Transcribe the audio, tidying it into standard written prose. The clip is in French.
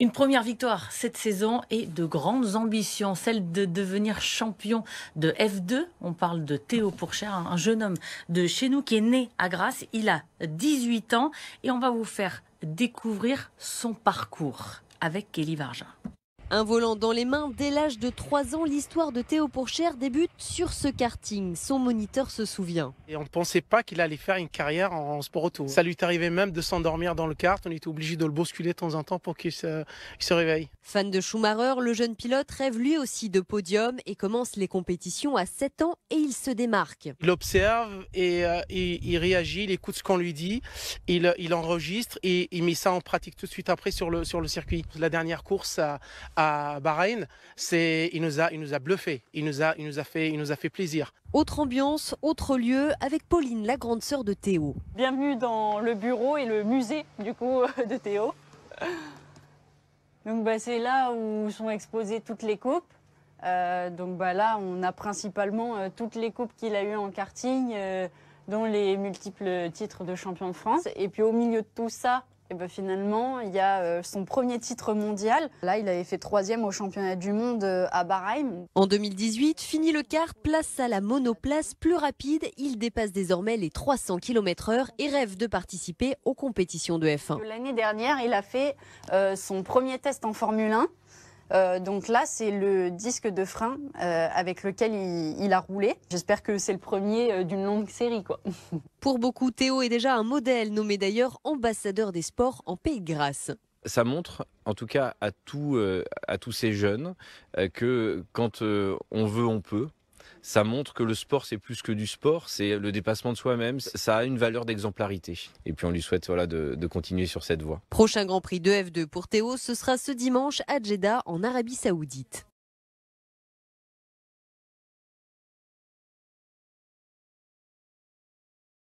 Une première victoire cette saison et de grandes ambitions, celle de devenir champion de F2. On parle de Théo Pourchaire, un jeune homme de chez nous qui est né à Grasse. Il a 18 ans et on va vous faire découvrir son parcours avec Kelly Vargin. Un volant dans les mains, dès l'âge de 3 ans, l'histoire de Théo Pourchaire débute sur ce karting. Son moniteur se souvient. Et on ne pensait pas qu'il allait faire une carrière en sport auto. Ça lui est arrivé même de s'endormir dans le kart. On était obligé de le bousculer de temps en temps pour qu'il se réveille. Fan de Schumacher, le jeune pilote rêve lui aussi de podium et commence les compétitions à 7 ans et il se démarque. Il observe et il réagit, il écoute ce qu'on lui dit, il enregistre et il met ça en pratique tout de suite après sur le circuit. La dernière course à Bahreïn, il nous a bluffé, il nous a fait plaisir. Autre ambiance, autre lieu, avec Pauline, la grande sœur de Théo. Bienvenue dans le bureau et le musée du coup de Théo. Donc c'est là où sont exposées toutes les coupes. Là on a principalement toutes les coupes qu'il a eues en karting, dont les multiples titres de champion de France. Et puis au milieu de tout ça, finalement, il y a son premier titre mondial. Là, il avait fait 3e au championnat du monde à Bahreïn. En 2018, fini le kart, place à la monoplace plus rapide. Il dépasse désormais les 300 km/h et rêve de participer aux compétitions de F1. L'année dernière, il a fait son premier test en Formule 1. Donc là, c'est le disque de frein avec lequel il a roulé. J'espère que c'est le premier d'une longue série, quoi. Pour beaucoup, Théo est déjà un modèle, nommé d'ailleurs ambassadeur des sports en Pays de Grasse. Ça montre, en tout cas à tous ces jeunes, que quand on veut, on peut. Ça montre que le sport, c'est plus que du sport, c'est le dépassement de soi-même. Ça a une valeur d'exemplarité. Et puis on lui souhaite de continuer sur cette voie. Prochain Grand Prix de F2 pour Théo, ce sera ce dimanche à Jeddah, en Arabie Saoudite.